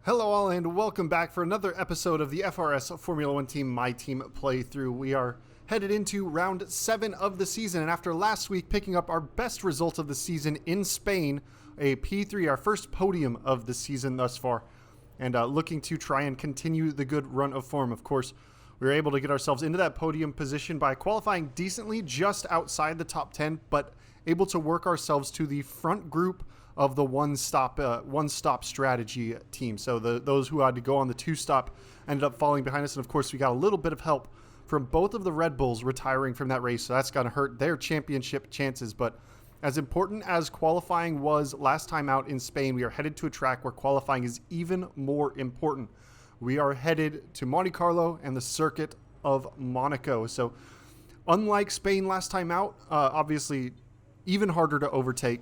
Hello all and welcome back for another episode of the FRS Formula One Team My Team playthrough. We are headed into round 7 of the season, and after last week picking up our best result of the season in Spain, a P3, our first podium of the season thus far, and looking to try and continue the good run of form. Of course, we were able to get ourselves into that podium position by qualifying decently just outside the top 10, but able to work ourselves to the front group of the one-stop strategy team. So those who had to go on the two-stop ended up falling behind us, and of course we got a little bit of help from both of the Red Bulls retiring from that race, so that's going to hurt their championship chances. But as important as qualifying was last time out in Spain, we are headed to a track where qualifying is even more important. We are headed to Monte Carlo and the circuit of Monaco. So unlike Spain last time out, obviously even harder to overtake,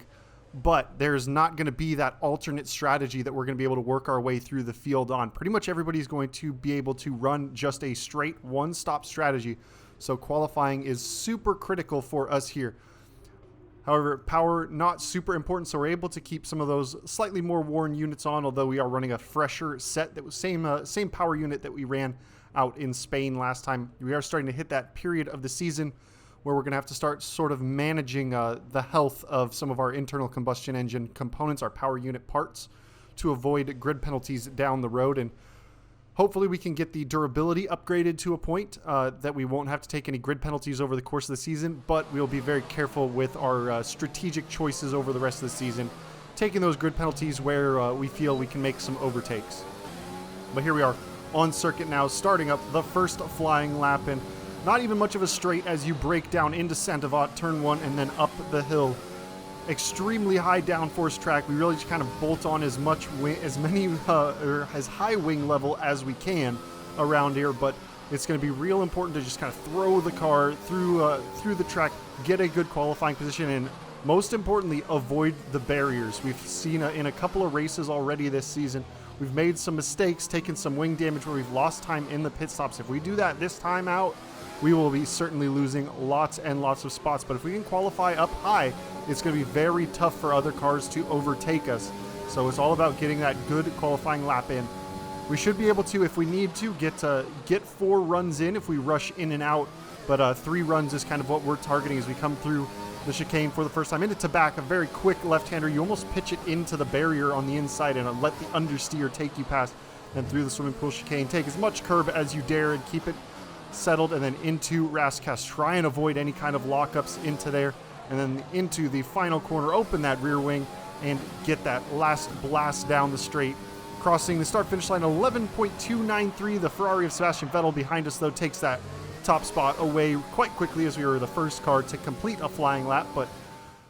but there's not going to be that alternate strategy that we're going to be able to work our way through the field on. Pretty much everybody's going to be able to run just a straight one-stop strategy, so qualifying is super critical for us here. However, power not super important, so we're able to keep some of those slightly more worn units on, although we are running a fresher set that was same power unit that we ran out in Spain last time. We are starting to hit that period of the season where we're going to have to start sort of managing the health of some of our internal combustion engine components, our power unit parts, to avoid grid penalties down the road. And hopefully we can get the durability upgraded to a point that we won't have to take any grid penalties over the course of the season, but we'll be very careful with our strategic choices over the rest of the season, taking those grid penalties where we feel we can make some overtakes. But here we are on circuit now, starting up the first flying lap, and not even much of a straight as you break down into Santavat, turn 1, and then up the hill. Extremely high downforce track. We really just kind of bolt on as high wing level as we can around here, but it's going to be real important to just kind of throw the car through the track, get a good qualifying position, and most importantly, avoid the barriers. We've seen in a couple of races already this season, we've made some mistakes, taken some wing damage where we've lost time in the pit stops. If we do that this time out, we will be certainly losing lots and lots of spots. But if we can qualify up high, it's going to be very tough for other cars to overtake us. So it's all about getting that good qualifying lap in. We should be able to, if we need to, get 4 runs in if we rush in and out. But 3 runs is kind of what we're targeting as we come through the chicane for the first time. Into Tabac, a very quick left-hander. You almost pitch it into the barrier on the inside and let the understeer take you past and through the swimming pool chicane. Take as much curb as you dare and keep it settled, and then into Rascas. Try and avoid any kind of lockups into there, and then into the final corner, open that rear wing and get that last blast down the straight. Crossing the start-finish line, 11.293. The Ferrari of Sebastian Vettel behind us, though, takes that top spot away quite quickly as we were the first car to complete a flying lap, but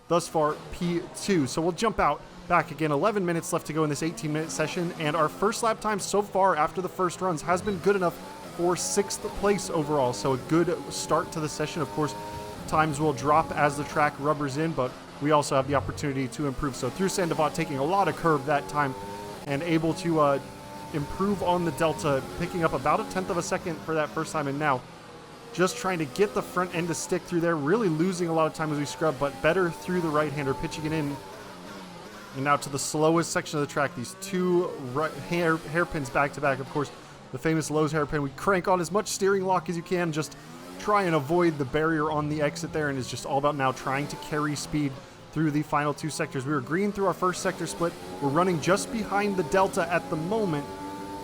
thus far P2. So we'll jump out back again. 11 minutes left to go in this 18-minute session, and our first lap time so far after the first runs has been good enough for 6th place overall, so a good start to the session. Of course, times will drop as the track rubbers in, but we also have the opportunity to improve. So through Sandoval, taking a lot of curb that time and able to improve on the delta, picking up about 1/10 of a second for that first time, and now just trying to get the front end to stick through there, really losing a lot of time as we scrub, but better through the right-hander, pitching it in. And now to the slowest section of the track, these 2 hairpins back-to-back, of course, the famous Lowe's hairpin. We crank on as much steering lock as you can, just try and avoid the barrier on the exit there, and it's just all about now trying to carry speed through the final 2 sectors. We were green through our first sector split. We're running just behind the Delta at the moment,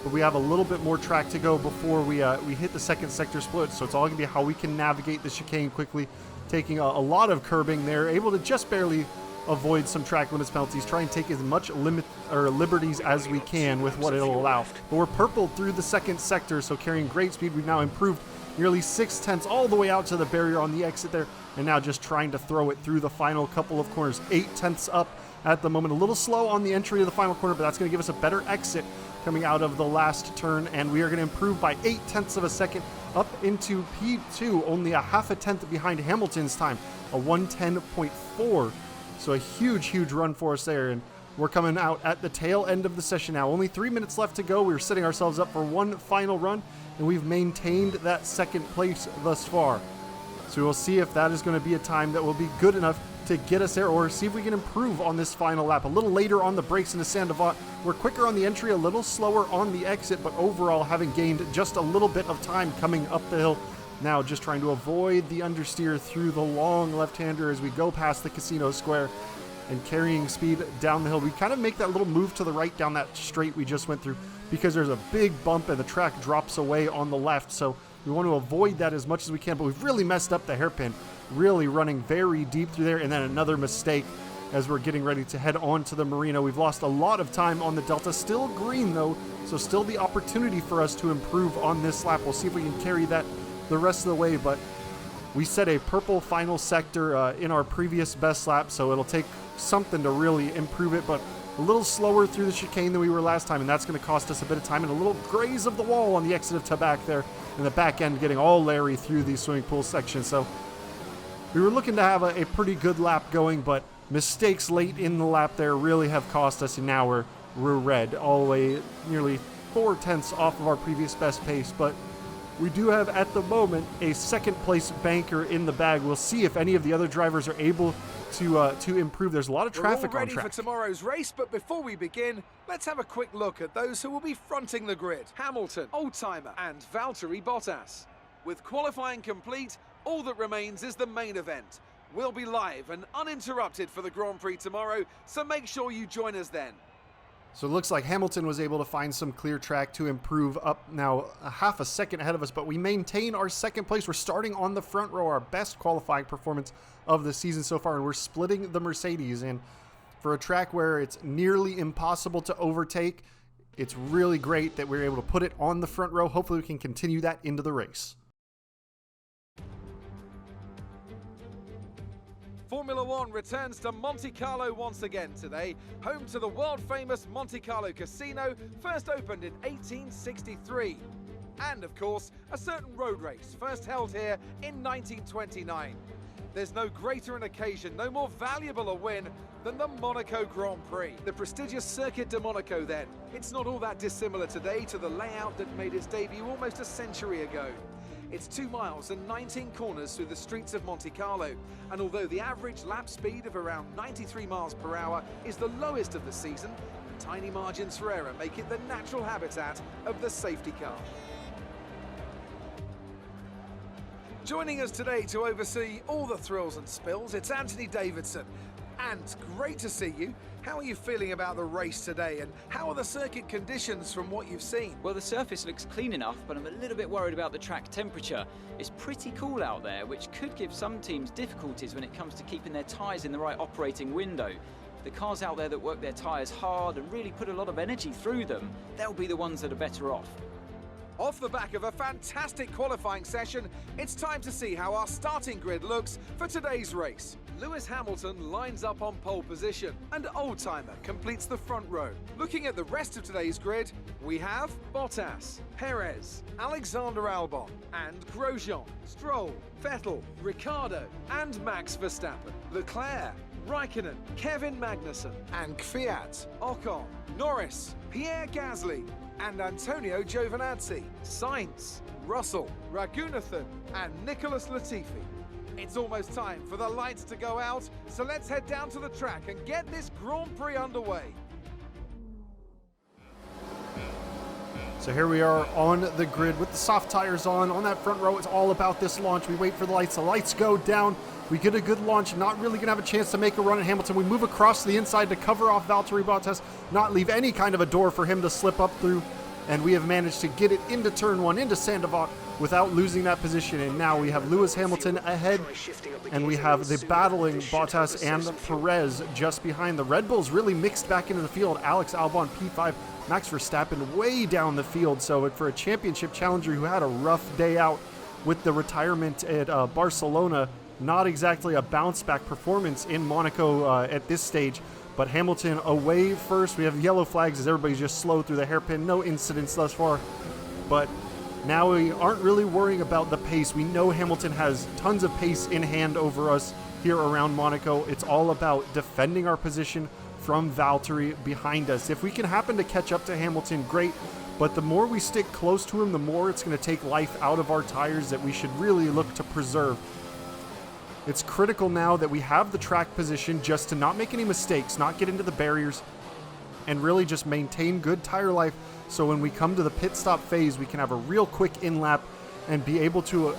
but we have a little bit more track to go before we hit the second sector split, so it's all going to be how we can navigate the chicane quickly, taking a lot of curbing there, able to just barely avoid some track limits penalties, try and take as much liberties as we can with what it'll allow. But we're purple through the second sector, so carrying great speed. We've now improved nearly 6/10 all the way out to the barrier on the exit there, and now just trying to throw it through the final couple of corners. 8/10 up at the moment. A little slow on the entry of the final corner, but that's going to give us a better exit coming out of the last turn, and we are going to improve by 8/10 of a second up into P2, only a 0.5 behind Hamilton's time, a 1:10.4. So a huge run for us there, and we're coming out at the tail end of the session now. Only 3 minutes left to go. We're setting ourselves up for one final run, and we've maintained that second place thus far. So we'll see if that is going to be a time that will be good enough to get us there, or see if we can improve on this final lap. A little later on the brakes into Saint-Avant. We're quicker on the entry, a little slower on the exit, but overall having gained just a little bit of time coming up the hill. Now just trying to avoid the understeer through the long left-hander as we go past the Casino Square and carrying speed down the hill. We kind of make that little move to the right down that straight we just went through because there's a big bump and the track drops away on the left. So we want to avoid that as much as we can, but we've really messed up the hairpin, really running very deep through there, and then another mistake as we're getting ready to head on to the Marina. We've lost a lot of time on the Delta, still green though, so still the opportunity for us to improve on this lap. We'll see if we can carry that the rest of the way, but we set a purple final sector in our previous best lap, so it'll take something to really improve it, but a little slower through the chicane than we were last time, and that's going to cost us a bit of time, and a little graze of the wall on the exit of Tabac there, and the back end getting all Larry through the swimming pool section. So we were looking to have a pretty good lap going, but mistakes late in the lap there really have cost us, and now we're red all the way nearly 4/10 off of our previous best pace. But we do have at the moment a second place banker in the bag. We'll see if any of the other drivers are able to improve. There's a lot of traffic We're all on ready track. for tomorrow's race, but before we begin, let's have a quick look at those who will be fronting the grid. Hamilton, Oldtimer and Valtteri Bottas. With qualifying complete, all that remains is the main event. We'll be live and uninterrupted for the Grand Prix tomorrow, so make sure you join us then. So it looks like Hamilton was able to find some clear track to improve up now a half a second ahead of us, but we maintain our second place. We're starting on the front row, our best qualifying performance of the season so far, and we're splitting the Mercedes. And for a track where it's nearly impossible to overtake, it's really great that we're able to put it on the front row. Hopefully we can continue that into the race. Formula One returns to Monte Carlo once again today, home to the world-famous Monte Carlo Casino, first opened in 1863. And, of course, a certain road race, first held here in 1929. There's no greater an occasion, no more valuable a win than the Monaco Grand Prix. The prestigious Circuit de Monaco then. It's not all that dissimilar today to the layout that made its debut almost a century ago. It's 2 miles and 19 corners through the streets of Monte Carlo, and although the average lap speed of around 93 miles per hour is the lowest of the season, tiny margins for error make it the natural habitat of the safety car. Joining us today to oversee all the thrills and spills, it's Anthony Davidson. And great to see you. How are you feeling about the race today, and how are the circuit conditions from what you've seen? Well, the surface looks clean enough, but I'm a little bit worried about the track temperature. It's pretty cool out there, which could give some teams difficulties when it comes to keeping their tyres in the right operating window. The cars out there that work their tyres hard and really put a lot of energy through them, they'll be the ones that are better off. Off the back of a fantastic qualifying session, it's time to see how our starting grid looks for today's race. Lewis Hamilton lines up on pole position, and Oldtimer completes the front row. Looking at the rest of today's grid, we have Bottas, Perez, Alexander Albon, and Grosjean, Stroll, Vettel, Ricciardo, and Max Verstappen, Leclerc, Raikkonen, Kevin Magnussen, and Kvyat, Ocon, Norris, Pierre Gasly, and Antonio Giovinazzi, Sainz, Russell, Raghunathan, and Nicholas Latifi. It's almost time for the lights to go out, so let's head down to the track and get this Grand Prix underway. So here we are on the grid with the soft tires on that front row. It's all about this launch. We wait for the lights go down. We get a good launch, not really going to have a chance to make a run at Hamilton. We move across the inside to cover off Valtteri Bottas, not leave any kind of a door for him to slip up through. And we have managed to get it into turn one, into Saint-Avant, without losing that position. And now we have Lewis Hamilton ahead, and we have the battling Bottas and Perez just behind. The Red Bulls really mixed back into the field. Alex Albon P5, Max Verstappen way down the field. So for a championship challenger who had a rough day out with the retirement at Barcelona, not exactly a bounce-back performance in Monaco at this stage, but Hamilton away first. We have yellow flags as everybody's just slow through the hairpin. No incidents thus far, but now we aren't really worrying about the pace. We know Hamilton has tons of pace in hand over us here around Monaco. It's all about defending our position from Valtteri behind us. If we can happen to catch up to Hamilton, great, but the more we stick close to him, the more it's going to take life out of our tires that we should really look to preserve. It's critical now that we have the track position just to not make any mistakes, not get into the barriers, and really just maintain good tire life, so when we come to the pit stop phase, we can have a real quick in-lap and be able to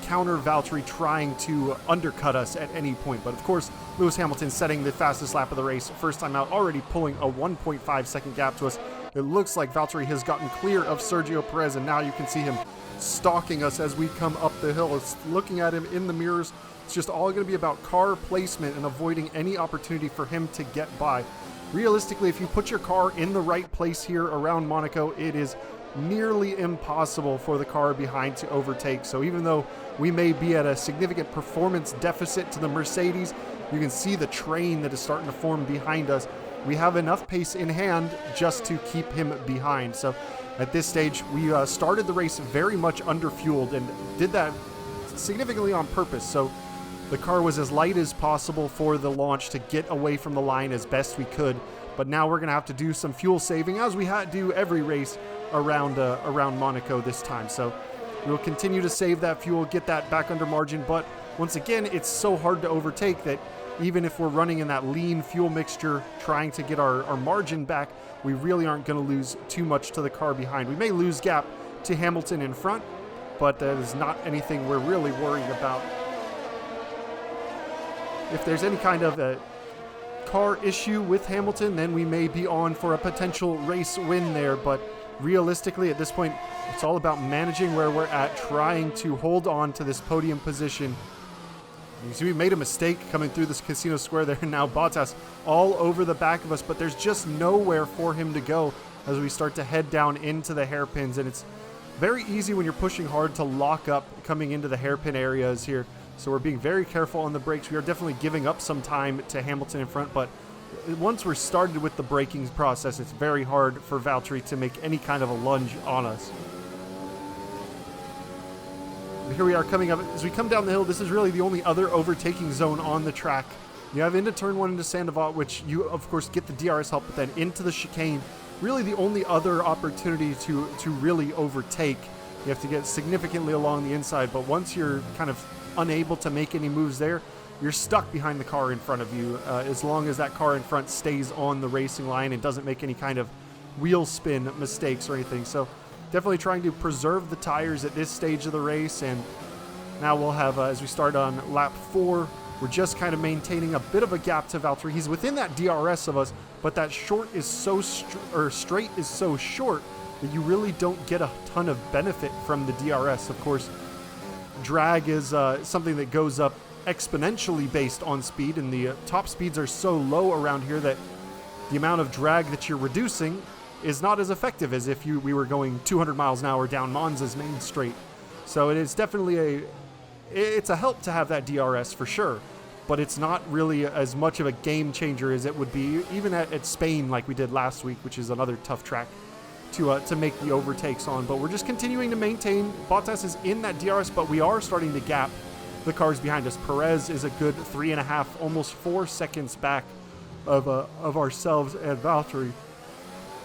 counter Valtteri trying to undercut us at any point. But of course, Lewis Hamilton setting the fastest lap of the race, first time out, already pulling a 1.5 second gap to us. It looks like Valtteri has gotten clear of Sergio Perez, and now you can see him stalking us as we come up the hill. It's looking at him in the mirrors. It's just all going to be about car placement and avoiding any opportunity for him to get by. Realistically, if you put your car in the right place here around Monaco, it is nearly impossible for the car behind to overtake. So even though we may be at a significant performance deficit to the Mercedes, you can see the train that is starting to form behind us. We have enough pace in hand just to keep him behind. So at this stage, we started the race very much under-fueled and did that significantly on purpose. So the car was as light as possible for the launch to get away from the line as best we could. But now we're going to have to do some fuel saving, as we do every race around Monaco this time. So we'll continue to save that fuel, get that back under margin. But once again, it's so hard to overtake that even if we're running in that lean fuel mixture, trying to get our margin back, we really aren't going to lose too much to the car behind. We may lose gap to Hamilton in front, but that is not anything we're really worrying about. If there's any kind of a car issue with Hamilton, then we may be on for a potential race win there. But realistically, at this point, it's all about managing where we're at, trying to hold on to this podium position. You see, we made a mistake coming through this casino square there, and now Bottas all over the back of us, but there's just nowhere for him to go as we start to head down into the hairpins. And it's very easy when you're pushing hard to lock up coming into the hairpin areas here. So we're being very careful on the brakes. We are definitely giving up some time to Hamilton in front, but once we're started with the braking process, it's very hard for Valtteri to make any kind of a lunge on us. Here we are coming up. As we come down the hill, this is really the only other overtaking zone on the track. You have into turn 1 into Sandoval, which you, of course, get the DRS help, but then into the chicane. Really the only other opportunity to really overtake. You have to get significantly along the inside, but once you're kind of unable to make any moves there, you're stuck behind the car in front of you as long as that car in front stays on the racing line and doesn't make any kind of wheel spin mistakes or anything. So definitely trying to preserve the tires at this stage of the race. And now we'll have, as we start on lap 4, we're just kind of maintaining a bit of a gap to Valtteri. He's within that DRS of us, but that short is so straight is so short that you really don't get a ton of benefit from the DRS. Of course, drag is something that goes up exponentially based on speed, and the top speeds are so low around here that the amount of drag that you're reducing is not as effective as if we were going 200 miles an hour down Monza's main straight. So it is definitely it's a help to have that DRS for sure, but it's not really as much of a game changer as it would be even at Spain, like we did last week, which is another tough track to make the overtakes on. But we're just continuing to maintain. Bottas is in that DRS, but we are starting to gap the cars behind us. Perez is a good 3.5, almost 4 seconds back of ourselves and Valtteri.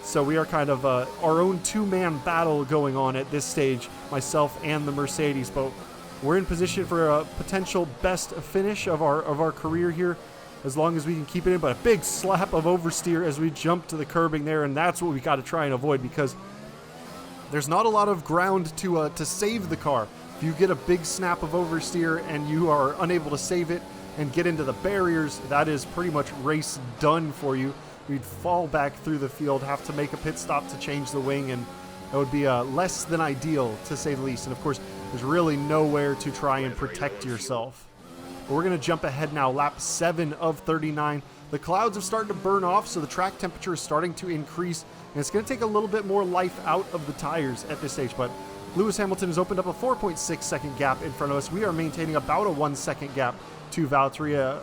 So we are kind of our own two-man battle going on at this stage, myself and the Mercedes. But we're in position for a potential best finish of our career here, as long as we can keep it in. But a big slap of oversteer as we jump to the curbing there, and that's what we got to try and avoid, because there's not a lot of ground to save the car. If you get a big snap of oversteer and you are unable to save it and get into the barriers, that is pretty much race done for you. We'd fall back through the field, have to make a pit stop to change the wing, and that would be less than ideal, to say the least. And of course, there's really nowhere to try and protect yourself. But we're going to jump ahead now, lap 7 of 39. The clouds have started to burn off, so the track temperature is starting to increase, and it's going to take a little bit more life out of the tires at this stage. But Lewis Hamilton has opened up a 4.6 second gap in front of us. We are maintaining about a 1 second gap to Valtteri.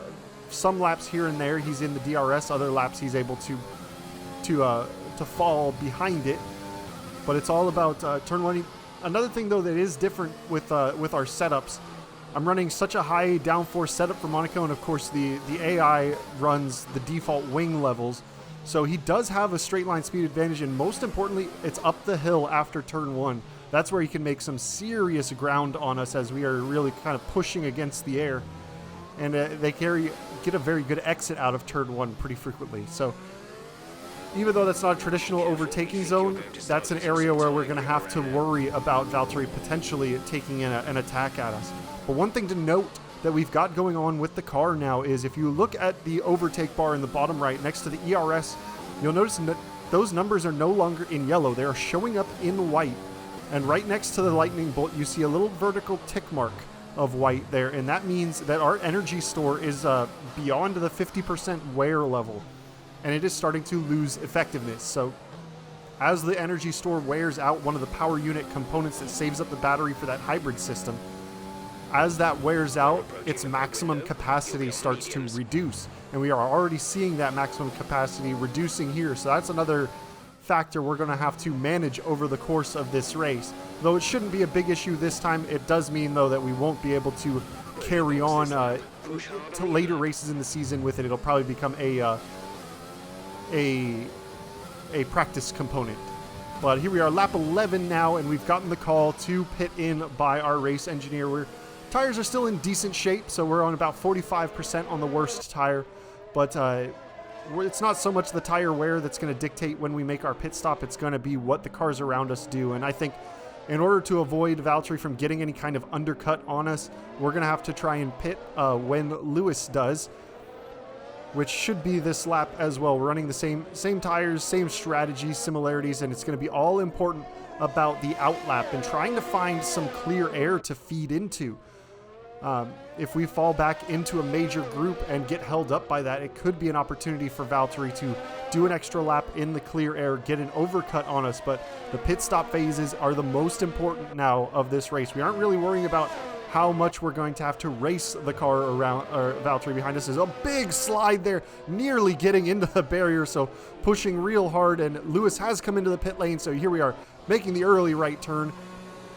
Some laps here and there he's in the DRS, other laps he's able to fall behind it. But it's all about turn 1. Another thing though that is different with our setups, I'm running such a high downforce setup for Monaco, and of course the AI runs the default wing levels, so he does have a straight line speed advantage, and most importantly, it's up the hill after turn 1. That's where he can make some serious ground on us, as we are really kind of pushing against the air. and they get a very good exit out of turn 1 pretty frequently. So even though that's not a traditional overtaking zone, that's an area where we're going to have to worry about Valtteri potentially taking an attack at us. But one thing to note that we've got going on with the car now is if you look at the overtake bar in the bottom right next to the ERS, you'll notice that those numbers are no longer in yellow. They are showing up in white. And right next to the lightning bolt, you see a little vertical tick mark of white there. And that means that our energy store is beyond the 50% wear level. And it is starting to lose effectiveness. So as the energy store wears out, one of the power unit components that saves up the battery for that hybrid system, as that wears out, its maximum capacity starts to reduce. And we are already seeing that maximum capacity reducing here. So that's another factor we're going to have to manage over the course of this race. Though it shouldn't be a big issue this time, it does mean, though, that we won't be able to carry on to later races in the season with it. It'll probably become a practice component. But here we are, lap 11 now, and we've gotten the call to pit in by our race engineer. Tires are still in decent shape, so we're on about 45% on the worst tire. But it's not so much the tire wear that's going to dictate when we make our pit stop. It's going to be what the cars around us do. And I think in order to avoid Valtteri from getting any kind of undercut on us, we're going to have to try and pit when Lewis does, which should be this lap as well. We're running the same tires, same strategies, similarities, and it's going to be all important about the outlap and trying to find some clear air to feed into. If we fall back into a major group and get held up by that, it could be an opportunity for Valtteri to do an extra lap in the clear air, get an overcut on us. But the pit stop phases are the most important now of this race. We aren't really worrying about how much we're going to have to race the car around. Valtteri behind us is a big slide there, nearly getting into the barrier, so pushing real hard. And Lewis has come into the pit lane, so here we are making the early right turn,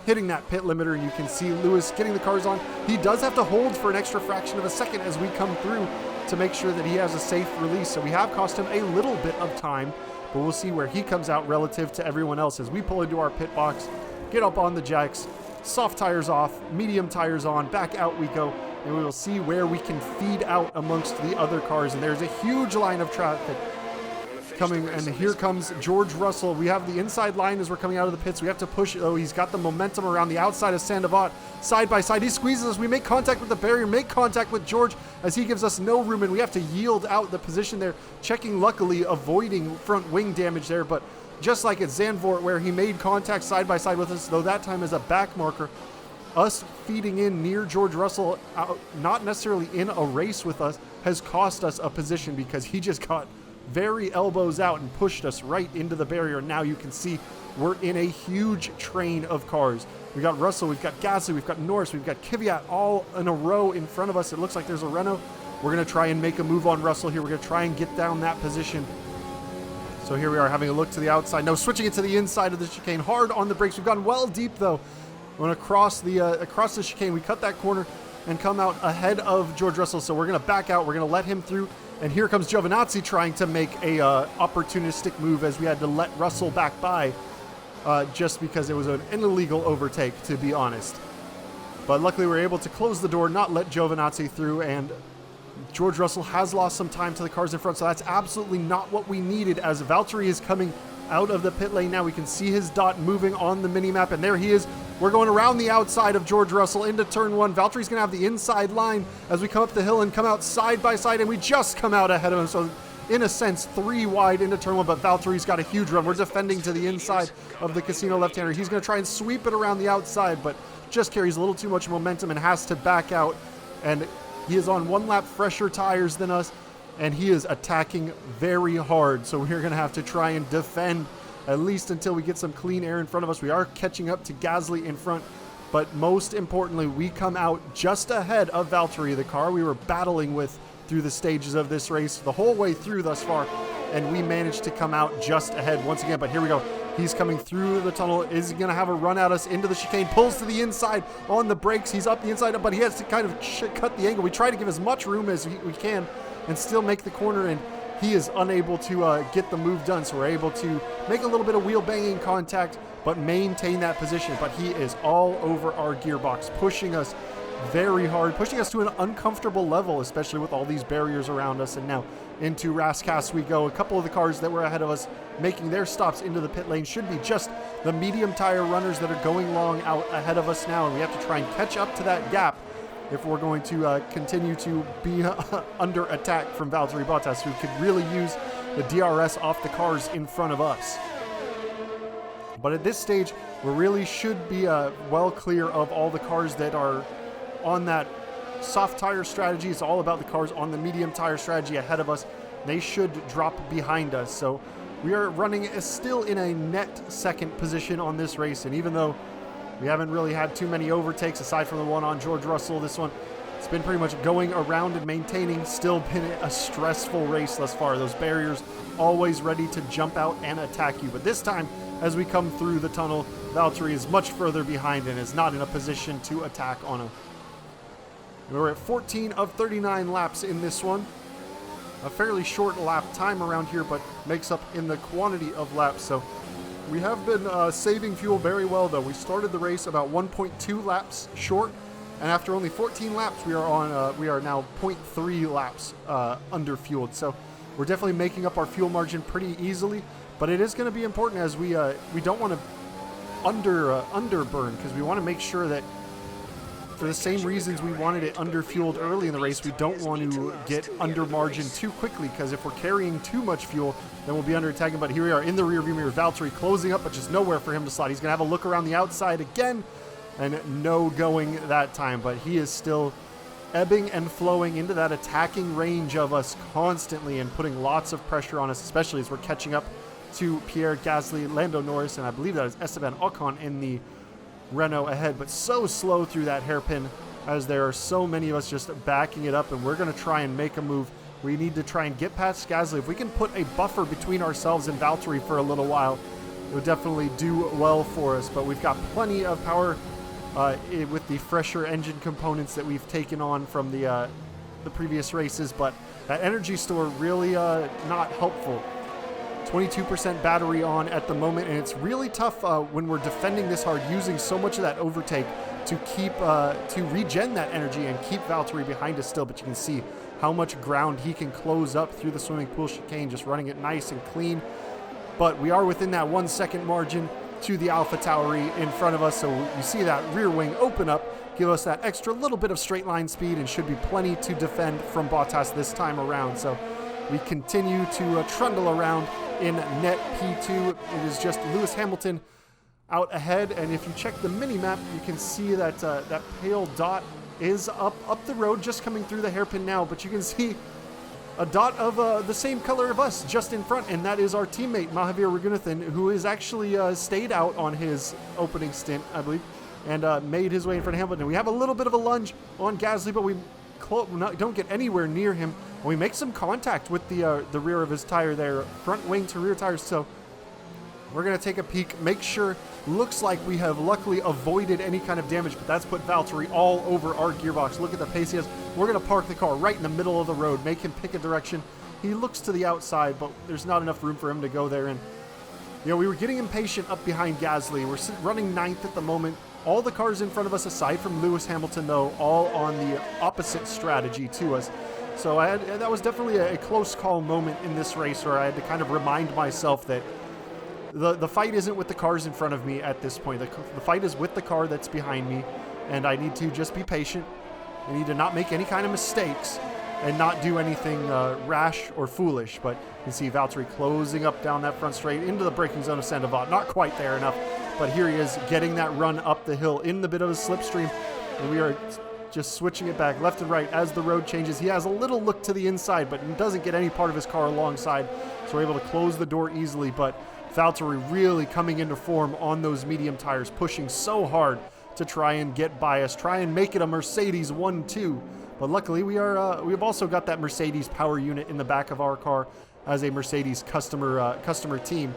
hitting that pit limiter, and you can see Lewis getting the cars on. He does have to hold for an extra fraction of a second as we come through to make sure that he has a safe release. So we have cost him a little bit of time, but we'll see where he comes out relative to everyone else as we pull into our pit box, get up on the jacks, soft tires off, medium tires on, back out we go, and we will see where we can feed out amongst the other cars. And there's a huge line of traffic coming, and here comes George Russell. We have the inside line as we're coming out of the pits. We have to push. Oh, he's got the momentum around the outside of Sandoval. Side by side, he squeezes us. We make contact with the barrier, make contact with George as he gives us no room, and we have to yield out the position there, checking, luckily, avoiding front wing damage there. But just like at Zandvoort, where he made contact side by side with us, though that time as a back marker, us feeding in near George Russell, not necessarily in a race with us, has cost us a position because he just got very elbows out and pushed us right into the barrier. Now you can see we're in a huge train of cars. We got Russell, we've got Gasly, we've got Norris, we've got Kvyat all in a row in front of us. It looks like there's a Renault. We're going to try and make a move on Russell here. We're going to try and get down that position. So here we are having a look to the outside. No, switching it to the inside of the chicane. Hard on the brakes. We've gone well deep though. When across the chicane, we cut that corner and come out ahead of George Russell. So we're going to back out. We're going to let him through. And here comes Giovinazzi trying to make a opportunistic move as we had to let Russell back by just because it was an illegal overtake, to be honest. But luckily we were able to close the door, not let Giovinazzi through, and George Russell has lost some time to the cars in front, so that's absolutely not what we needed. As Valtteri is coming out of the pit lane now, we can see his dot moving on the mini-map, and there he is. We're going around the outside of George Russell into turn one. Valtteri's going to have the inside line as we come up the hill and come out side by side, and we just come out ahead of him. So in a sense, 3 wide into turn one, but Valtteri's got a huge run. We're defending to the inside of the Casino left-hander. He's going to try and sweep it around the outside, but just carries a little too much momentum and has to back out. And he is on 1 lap fresher tires than us, and he is attacking very hard. So we're going to have to try and defend at least until we get some clean air in front of us. We are catching up to Gasly in front, but most importantly, we come out just ahead of Valtteri, the car we were battling with through the stages of this race the whole way through thus far, and we managed to come out just ahead once again. But here we go. He's coming through the tunnel. Is he going to have a run at us into the chicane? Pulls to the inside on the brakes. He's up the inside, but he has to kind of cut the angle. We try to give as much room as we can and still make the corner, and he is unable to get the move done. So we're able to make a little bit of wheel banging contact, but maintain that position. But he is all over our gearbox, pushing us very hard, pushing us to an uncomfortable level, especially with all these barriers around us. And now into Rascasse we go. A couple of the cars that were ahead of us making their stops into the pit lane should be just the medium tire runners that are going long out ahead of us now, and we have to try and catch up to that gap if we're going to continue to be under attack from Valtteri Bottas, who could really use the DRS off the cars in front of us. But at this stage, we really should be well clear of all the cars that are on that soft tire strategy. It's all about the cars on the medium tire strategy ahead of us. They should drop behind us. So we are running still in a net second position on this race. And even though we haven't really had too many overtakes aside from the one on George Russell, this one, it's been pretty much going around and maintaining. Still been a stressful race thus far. Those barriers always ready to jump out and attack you. But this time, as we come through the tunnel, Valtteri is much further behind and is not in a position to attack on him. We're at 14 of 39 laps in this one. A fairly short lap time around here, but makes up in the quantity of laps. So we have been saving fuel very well, though. We started the race about 1.2 laps short, and after only 14 laps, we are now 0.3 laps under fueled. So we're definitely making up our fuel margin pretty easily. But it is going to be important as we don't want to underburn, because we want to make sure that, for the same reasons we wanted it under-fueled early in the race, we don't want to get under-margin too quickly, because if we're carrying too much fuel, then we'll be under-attacking. But here we are in the rear-view mirror. Valtteri closing up, but just nowhere for him to slide. He's going to have a look around the outside again, and no going that time. But he is still ebbing and flowing into that attacking range of us constantly and putting lots of pressure on us, especially as we're catching up to Pierre Gasly, Lando Norris, and I believe that is Esteban Ocon in the Renault ahead, but so slow through that hairpin as there are so many of us just backing it up, and we're going to try and make a move. We need to try and get past Gasly. If we can put a buffer between ourselves and Valtteri for a little while, it would definitely do well for us, but we've got plenty of power with the fresher engine components that we've taken on from the previous races, but that energy store really not helpful. 22% battery on at the moment, and it's really tough when we're defending this hard, using so much of that overtake to keep to regen that energy and keep Valtteri behind us still. But you can see how much ground he can close up through the swimming pool chicane, just running it nice and clean. But we are within that 1 second margin to the AlphaTauri in front of us, so you see that rear wing open up, give us that extra little bit of straight line speed, and should be plenty to defend from Bottas this time around. So we continue to trundle around in net P2. It is just Lewis Hamilton out ahead, and if you check the mini map, you can see that that pale dot is up the road, just coming through the hairpin now. But you can see a dot of the same color of us just in front, and that is our teammate Mahavir Raghunathan, who is actually stayed out on his opening stint, I believe, and made his way in front of Hamilton. We have a little bit of a lunge on Gasly, but we don't get anywhere near him. And we make some contact with the rear of his tire there, front wing to rear tires. So we're going to take a peek, make sure. Looks like we have luckily avoided any kind of damage, but that's put Valtteri all over our gearbox. Look at the pace he has. We're going to park the car right in the middle of the road, make him pick a direction. He looks to the outside, but there's not enough room for him to go there. And we were getting impatient up behind Gasly. We're running 9th at the moment. All the cars in front of us, aside from Lewis Hamilton, though, all on the opposite strategy to us. So that was definitely a close call moment in this race, where I had to kind of remind myself that the fight isn't with the cars in front of me at this point. The fight is with the car that's behind me, and I need to just be patient. I need to not make any kind of mistakes and not do anything rash or foolish. But you can see Valtteri closing up down that front straight into the braking zone of Sandoval. Not quite there enough, but here he is getting that run up the hill in the bit of a slipstream, and we are just switching it back left and right as the road changes. He has a little look to the inside, but he doesn't get any part of his car alongside, so we're able to close the door easily. But Valtteri really coming into form on those medium tires, pushing so hard to try and get by us, try and make it a Mercedes 1-2. But luckily we've also got that Mercedes power unit in the back of our car as a Mercedes customer team.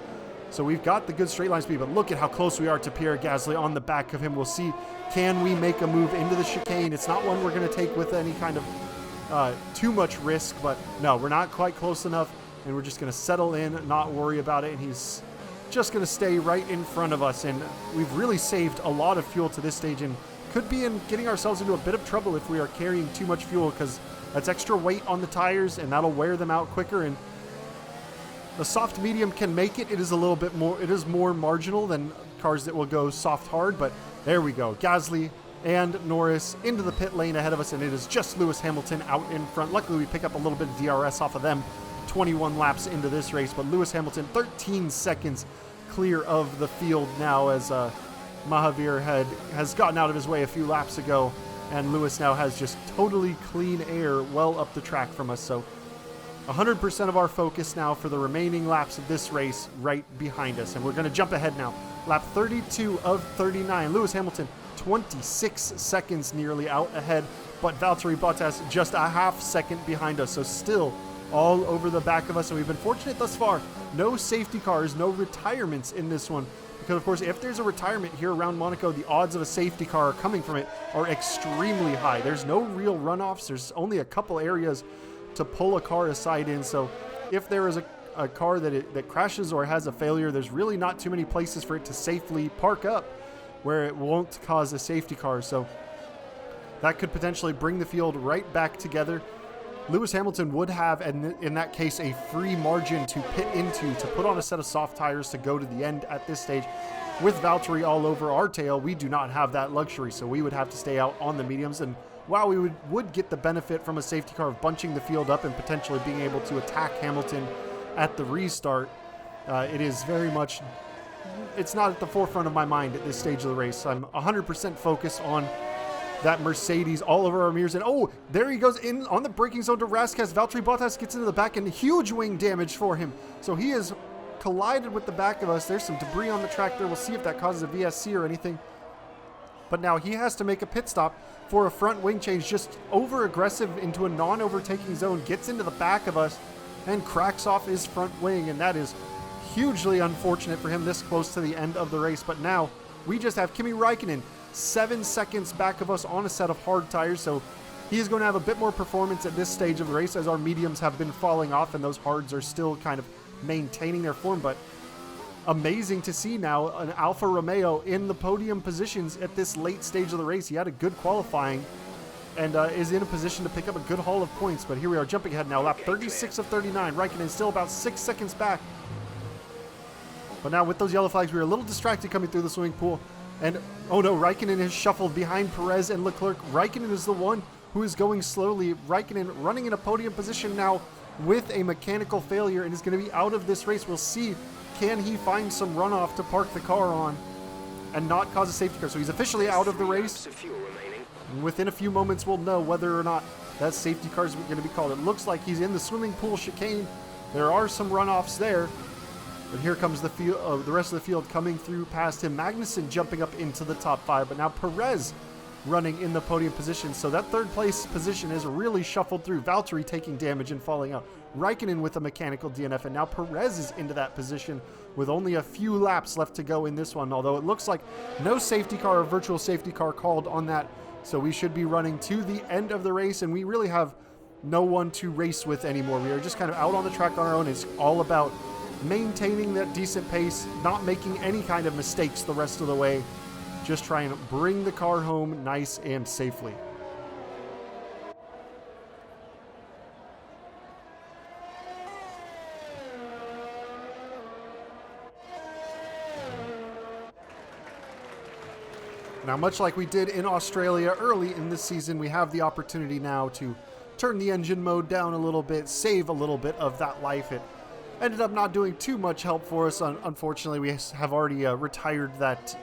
So we've got the good straight line speed, but look at how close we are to Pierre Gasly on the back of him. We'll see, can we make a move into the chicane? It's not one we're going to take with any kind of too much risk, but no, we're not quite close enough, and we're just going to settle in, not worry about it, and he's just going to stay right in front of us. And we've really saved a lot of fuel to this stage, and could be in getting ourselves into a bit of trouble if we are carrying too much fuel, because that's extra weight on the tires and that'll wear them out quicker. And the soft medium can make it. It is a little bit more, it is more marginal than cars that will go soft hard, but there we go. Gasly and Norris into the pit lane ahead of us, and it is just Lewis Hamilton out in front. Luckily, we pick up a little bit of DRS off of them 21 laps into this race, but Lewis Hamilton 13 seconds clear of the field now, as Mahavir has gotten out of his way a few laps ago, and Lewis now has just totally clean air well up the track from us. So 100% of our focus now for the remaining laps of this race right behind us, and we're going to jump ahead now. Lap 32 of 39. Lewis Hamilton 26 seconds nearly out ahead, but Valtteri Bottas just a half second behind us, so still all over the back of us. And we've been fortunate thus far. No safety cars, no retirements in this one, because of course if there's a retirement here around Monaco, the odds of a safety car coming from it are extremely high. There's no real runoffs. There's only a couple areas to pull a car aside in, so if there is a car that crashes or has a failure, there's really not too many places for it to safely park up where it won't cause a safety car. So that could potentially bring the field right back together. Lewis Hamilton would have, in that case, a free margin to pit into, to put on a set of soft tires to go to the end at this stage. With Valtteri all over our tail, we do not have that luxury, so we would have to stay out on the mediums. And while we would get the benefit from a safety car of bunching the field up and potentially being able to attack Hamilton at the restart, it is very much, it's not at the forefront of my mind at this stage of the race. I'm 100% focused on that Mercedes all over our mirrors. And oh, there he goes in on the braking zone to Rascas. Valtteri Bottas gets into the back, and huge wing damage for him. So he has collided with the back of us. There's some debris on the track there. We'll see if that causes a VSC or anything. But now he has to make a pit stop for a front wing change, just over aggressive into a non-overtaking zone, gets into the back of us and cracks off his front wing. And that is hugely unfortunate for him this close to the end of the race. But now we just have Kimi Räikkönen 7 seconds back of us on a set of hard tires, so he is going to have a bit more performance at this stage of the race, as our mediums have been falling off and those hards are still kind of maintaining their form. But amazing to see now an Alfa Romeo in the podium positions at this late stage of the race. He had a good qualifying and is in a position to pick up a good haul of points. But here we are jumping ahead now, lap 36 of 39. Räikkönen still about 6 seconds back. But now with those yellow flags, we were a little distracted coming through the swimming pool. And oh no, Räikkönen is shuffled behind Perez and Leclerc. Räikkönen is the one who is going slowly. Räikkönen running in a podium position now with a mechanical failure and is going to be out of this race. We'll see, can he find some runoff to park the car on and not cause a safety car. So he's officially out of the race. And within a few moments, we'll know whether or not that safety car is going to be called. It looks like he's in the swimming pool chicane. There are some runoffs there. But here comes the field, the rest of the field coming through past him. Magnussen jumping up into the top 5, but now Perez running in the podium position. So that third place position is really shuffled through. Valtteri taking damage and falling out. Räikkönen with a mechanical DNF, and now Perez is into that position with only a few laps left to go in this one. Although it looks like no safety car or virtual safety car called on that. So we should be running to the end of the race, and we really have no one to race with anymore. We are just kind of out on the track on our own. It's all about maintaining that decent pace, not making any kind of mistakes the rest of the way, just trying to bring the car home nice and safely. Now, much like we did in Australia early in this season, we have the opportunity now to turn the engine mode down a little bit, save a little bit of that life. It ended up not doing too much help for us. Unfortunately, we have already retired that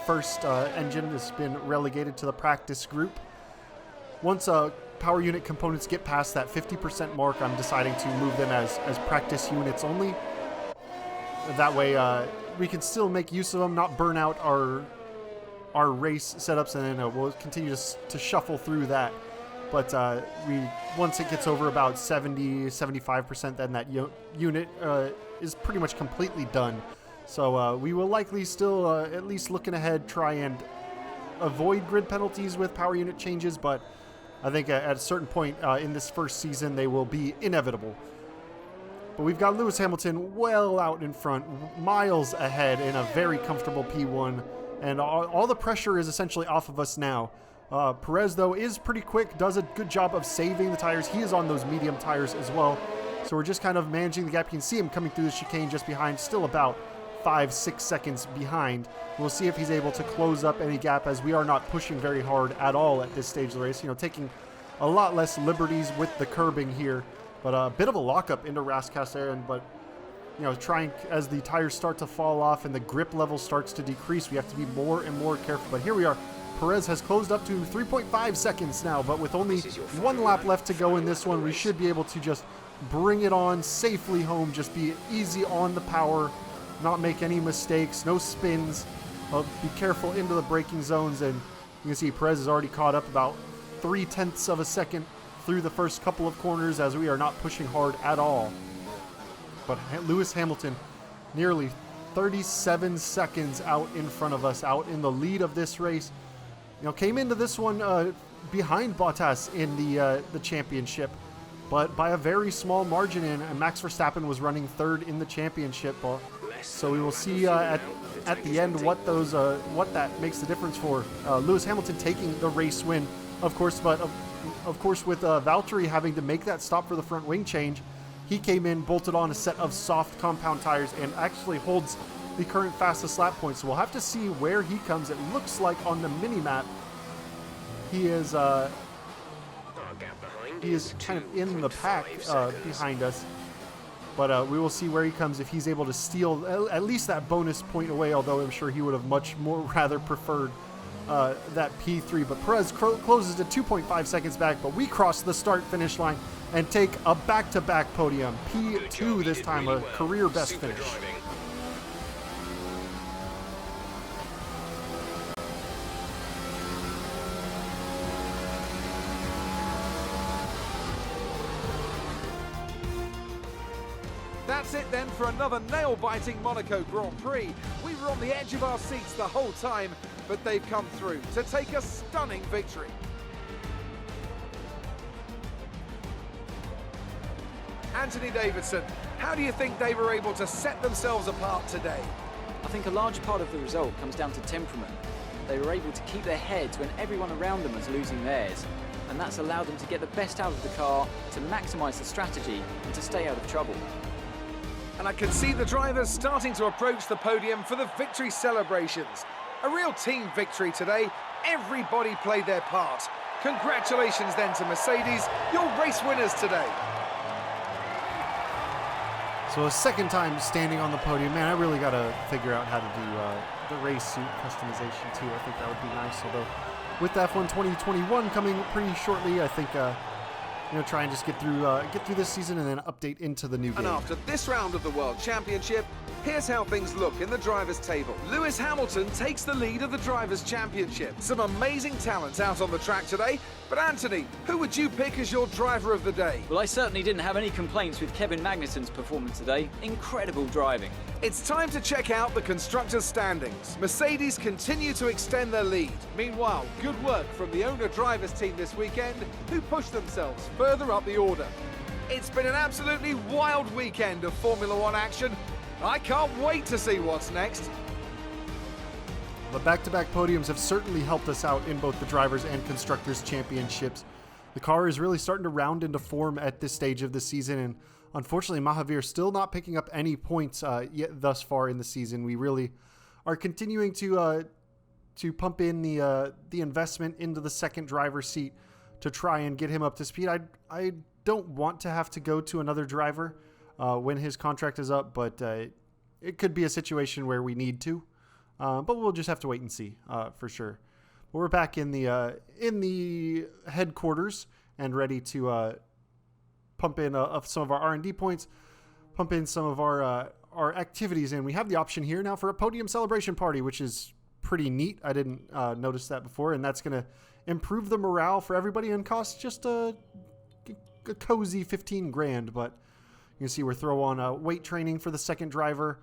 first engine. Has been relegated to the practice group. Once power unit components get past that 50% mark, I'm deciding to move them as practice units only. That way we can still make use of them, not burn out our race setups, and then we'll continue to shuffle through that. But once it gets over about 70-75%, then that unit is pretty much completely done. So we will likely still, at least looking ahead, try and avoid grid penalties with power unit changes, but I think at a certain point in this first season, they will be inevitable. But we've got Lewis Hamilton well out in front, miles ahead in a very comfortable P1. and all the pressure is essentially off of us now. Perez, though, is pretty quick, does a good job of saving the tires. He is on those medium tires as well. So we're just kind of managing the gap. You can see him coming through the chicane just behind, still about 5-6 seconds behind. We'll see if he's able to close up any gap, as we are not pushing very hard at all at this stage of the race. You know, taking a lot less liberties with the curbing here, but a bit of a lockup into Rascaster. But you know, trying as the tires start to fall off and the grip level starts to decrease, we have to be more and more careful. But here we are. Perez has closed up to 3.5 seconds now, but with only one lap left to go in this one, we should be able to just bring it on safely home, just be easy on the power, not make any mistakes, no spins, be careful into the braking zones. And you can see Perez has already caught up about 0.3 of a second through the first couple of corners, as we are not pushing hard at all. But Lewis Hamilton nearly 37 seconds out in front of us, out in the lead of this race. You know, came into this one behind Bottas in the championship, but by a very small margin. And Max Verstappen was running third in the championship. So we will see at the end what that makes the difference for Lewis Hamilton taking the race win, of course. But of course, with Valtteri having to make that stop for the front wing change, he came in, bolted on a set of soft compound tires, and actually holds the current fastest lap point. So we'll have to see where he comes. It looks like on the mini map he is kind of in the pack behind us. But we will see where he comes, if he's able to steal at least that bonus point away, although I'm sure he would have much more rather preferred that P3. But Perez closes to 2.5 seconds back, but we cross the start-finish line and take a back-to-back podium. P2 this time, a career best finish. That's it then for another nail-biting Monaco Grand Prix. We were on the edge of our seats the whole time, but they've come through to take a stunning victory. Anthony Davidson, how do you think they were able to set themselves apart today? I think a large part of the result comes down to temperament. They were able to keep their heads when everyone around them was losing theirs, and that's allowed them to get the best out of the car, to maximise the strategy, and to stay out of trouble. And I can see the drivers starting to approach the podium for the victory celebrations. A real team victory today. Everybody played their part. Congratulations then to Mercedes, your race winners today. So a second time standing on the podium. Man, I really got to figure out how to do the race suit customization too. I think that would be nice. Although with the F1 2021 coming pretty shortly, I think try and just get through this season and then update into the new game. And after this round of the World Championship, here's how things look in the drivers' table. Lewis Hamilton takes the lead of the drivers' championship. Some amazing talents out on the track today. But Anthony, who would you pick as your driver of the day? Well, I certainly didn't have any complaints with Kevin Magnussen's performance today. Incredible driving. It's time to check out the constructors' standings. Mercedes continue to extend their lead. Meanwhile, good work from the owner-drivers team this weekend, who pushed themselves further up the order. It's been an absolutely wild weekend of Formula One action. I can't wait to see what's next. The back-to-back podiums have certainly helped us out in both the Drivers' and Constructors' Championships. The car is really starting to round into form at this stage of the season, and unfortunately, Mahavir still not picking up any points yet thus far in the season. We really are continuing to pump in the investment into the second driver's seat to try and get him up to speed. I don't want to have to go to another driver when his contract is up, but it could be a situation where we need to. But we'll just have to wait and see for sure. But we're back in the headquarters and ready to pump in some of our R&D points, pump in some of our activities, and we have the option here now for a podium celebration party, which is pretty neat. I didn't notice that before, and that's going to improve the morale for everybody and cost just a cozy 15 grand. But you can see we're throwing on weight training for the second driver.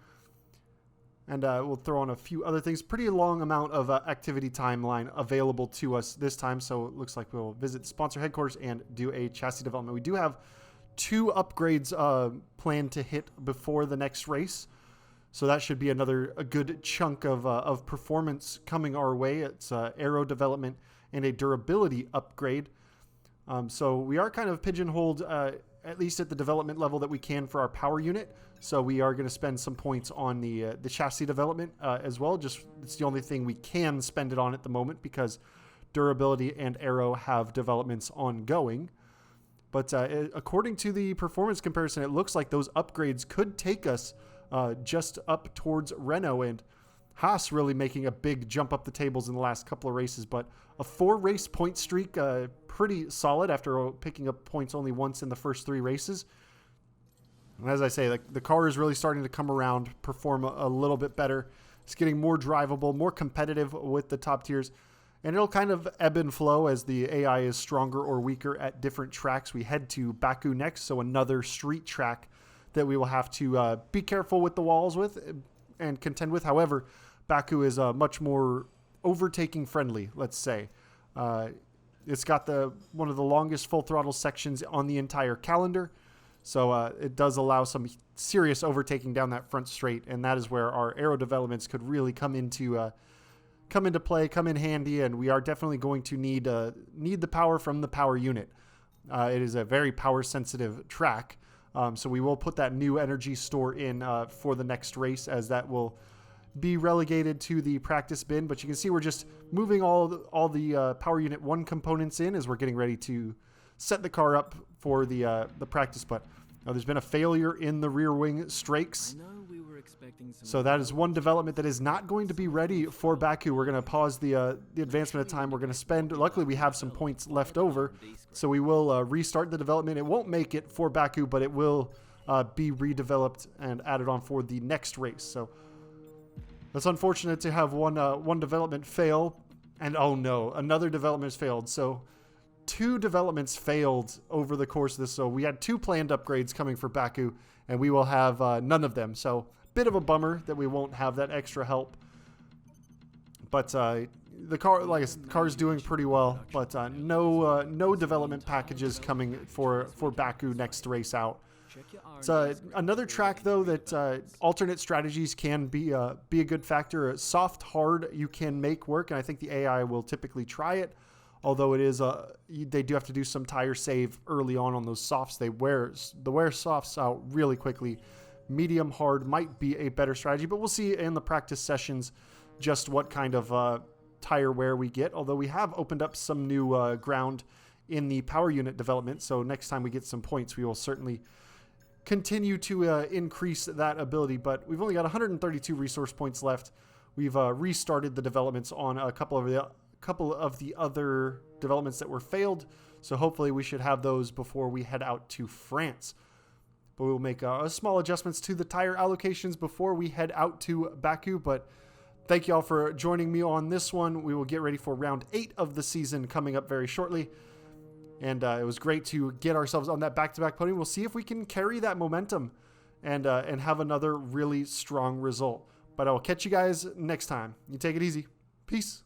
And we'll throw on a few other things. Pretty long amount of activity timeline available to us this time. So it looks like we'll visit the sponsor headquarters and do a chassis development. We do have 2 upgrades planned to hit before the next race. So that should be a good chunk of performance coming our way. It's aero development and a durability upgrade. So we are kind of pigeonholed, at least at the development level that we can for our power unit. So we are going to spend some points on the chassis development as well. Just it's the only thing we can spend it on at the moment because durability and aero have developments ongoing. But according to the performance comparison, it looks like those upgrades could take us just up towards Renault, and Haas really making a big jump up the tables in the last couple of races. But a 4-race point streak, pretty solid after picking up points only once in the first 3 races. And as I say, the car is really starting to come around, perform a little bit better. It's getting more drivable, more competitive with the top tiers. And it'll kind of ebb and flow as the AI is stronger or weaker at different tracks. We head to Baku next, so another street track that we will have to be careful with the walls with and contend with. However, Baku is much more overtaking friendly, let's say. It's got one of the longest full throttle sections on the entire calendar. So it does allow some serious overtaking down that front straight, and that is where our aero developments could really come into play, come in handy, and we are definitely going to need the power from the power unit. It is a very power-sensitive track, so we will put that new energy store in for the next race, as that will be relegated to the practice bin. But you can see we're just moving all the Power Unit 1 components in as we're getting ready to set the car up for the practice. But there's been a failure in the rear wing strakes. So that is one development that is not going to be ready for Baku. We're going to pause the advancement of time. We're going to spend, luckily we have some points left over, so we will restart the development. It won't make it for Baku, but it will be redeveloped and added on for the next race. So that's unfortunate to have one development fail, and oh no, another development has failed. So 2 developments failed over the course of this. So we had 2 planned upgrades coming for Baku, and we will have none of them. So bit of a bummer that we won't have that extra help. But the car, like I said, the car is doing pretty well. But no development packages coming for Baku next race out. It's another track though that alternate strategies can be a good factor. Soft, hard, you can make work, and I think the AI will typically try it. Although it is they do have to do some tire save early on those softs. They wear softs out really quickly. Medium hard might be a better strategy, but we'll see in the practice sessions just what kind of tire wear we get. Although we have opened up some new ground in the power unit development, so next time we get some points, we will certainly continue to increase that ability. But we've only got 132 resource points left. We've restarted the developments on a couple of the other developments that were failed, so hopefully we should have those before we head out to France. But we will make small adjustments to the tire allocations before we head out to Baku. But thank you all for joining me on this one. We will get ready for round 8 of the season coming up very shortly. And it was great to get ourselves on that back-to-back podium. We'll see if we can carry that momentum and have another really strong result. But I will catch you guys next time. You take it easy. Peace.